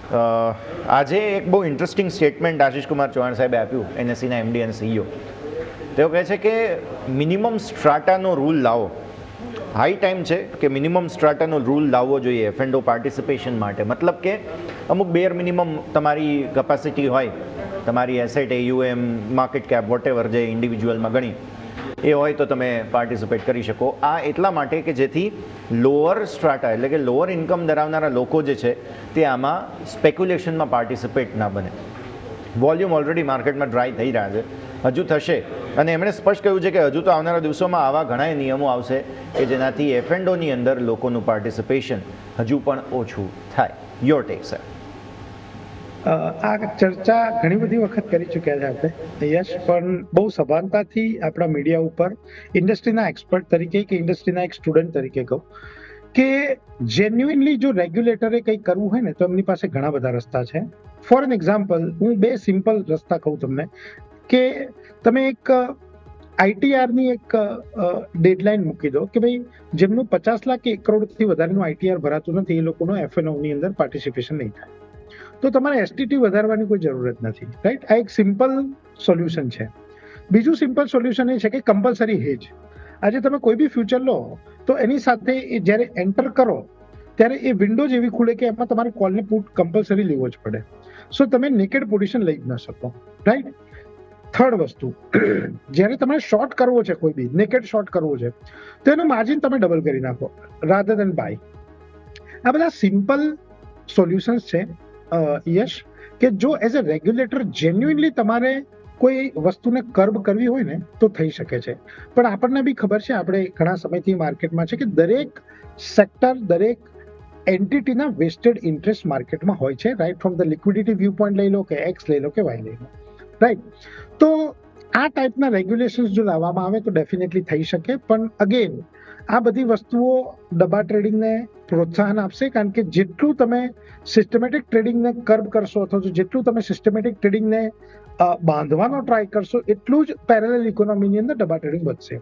આજે એક બહુ ઇન્ટરેસ્ટિંગ સ્ટેટમેન્ટ આશિષ કુમાર ચૌહાણ સાહેબે આપ્યું, એનએસસીના એમડી અને સીઈઓ. તેઓ કહે છે કે મિનિમમ સ્ટ્રાટાનો રૂલ લાવો. હાઈ ટાઈમ છે કે મિનિમમ સ્ટ્રાટાનો રૂલ લાવવો જોઈએ એફ&ઓ પાર્ટિસિપેશન માટે. મતલબ કે અમુક બેર મિનિમમ તમારી કેપેસિટી હોય, તમારી asset, AUM, market cap, whatever જે ઇન્ડિવિજ્યુઅલમાં ગણી એ હોય તો તમે પાર્ટિસિપેટ કરી શકો. આ એટલા માટે કે જેથી લોઅર સ્ટ્રાટા એટલે કે લોઅર ઇન્કમ ધરાવનારા લોકો જે છે તે આમાં સ્પેક્યુલેશનમાં પાર્ટિસિપેટ ના બને. વોલ્યુમ ઓલરેડી માર્કેટમાં ડ્રાય થઈ રહ્યા છે, હજુ થશે. અને એમણે સ્પષ્ટ કહ્યું છે કે હજુ તો આવનારા દિવસોમાં આવા ઘણા નિયમો આવશે કે જેનાથી એફ&ઓની અંદર લોકોનું પાર્ટિસિપેશન હજુ પણ ઓછું થાય. Your take sir. આ ચર્ચા ઘણી બધી વખત કરી ચૂક્યા છે આપણે યશ, પણ બહુ સભાનતાથી આપણા મીડિયા ઉપર ઇન્ડસ્ટ્રીના એક્સપર્ટ તરીકે કે ઇન્ડસ્ટ્રીના એક સ્ટુડન્ટ તરીકે કહું કે જેન્યુઇનલી જો રેગ્યુલેટરે કંઈ કરવું હોય ને તો એમની પાસે ઘણા બધા રસ્તા છે. ફોર એન એક્ઝામ્પલ, હું બે સિમ્પલ રસ્તા કહું તમને કે તમે એક આઈટીઆરની એક ડેડલાઇન મૂકી દો કે ભાઈ જેમનું 50 લાખ કે 1 કરોડથી વધારેનું આઈટીઆર ભરાતું નથી એ લોકોનો એફ&ઓની અંદર પાર્ટિસિપેશન નહીં થાય. તો તમારે એસટીટી વધારવાની કોઈ જરૂરત નથી, રાઈટ? આ એક સિમ્પલ સોલ્યુશન છે. બીજું સિમ્પલ સોલ્યુશન એ છે કે કમ્પલસરી હેજ. આજે તમે કોઈ બી ફ્યુચર લો તો એની સાથે એ જ્યારે એન્ટર કરો ત્યારે એ વિન્ડોઝ એવી ખુલે કે એમાં તમારે કોલને પુટ કમ્પલસરી લેવો જ પડે. સો તમે નેકેડ પોઝિશન લઈ જ ન શકો, રાઈટ? થર્ડ વસ્તુ, જ્યારે તમારે શોર્ટ કરવો છે, કોઈ બી નેકેડ શોર્ટ કરવો છે તો એનું માર્જિન તમે ડબલ કરી નાખો રાધર દેન બાય. આ બધા સિમ્પલ સોલ્યુશન્સ છે યશ, કે જો એઝ અ રેગ્યુલેટર જેન્યુઇનલી તમારે કોઈ વસ્તુને કર્બ કરવી હોય ને તો થઈ શકે છે. પણ આપણને બી ખબર છે, આપણે ઘણા સમયથી માર્કેટમાં છે કે દરેક સેક્ટર, દરેક એન્ટિટીના વેસ્ટેડ ઇન્ટરેસ્ટ માર્કેટમાં હોય છે, right? From the liquidity view point લઈ લો કે એક્સ લઈ લો કે વાય લઈ લો, રાઈટ? તો આ ટાઈપના રેગ્યુલેશન્સ જો લાવવામાં આવે તો ડેફિનેટલી થઈ શકે. પણ અગેન આ બધી વસ્તુઓ ડબ્બા ટ્રેડિંગને પ્રોત્સાહન આપશે, કારણ કે જેટલું તમે સિસ્ટમેટિક ટ્રેડિંગને કર્બ કરશો અથવા તો જેટલું તમે સિસ્ટમેટિક ટ્રેડિંગને બાંધવાનો ટ્રાય કરશો એટલું જ પેરેલલ ઇકોનોમીની અંદર ડબ્બા ટ્રેડિંગ વધશે.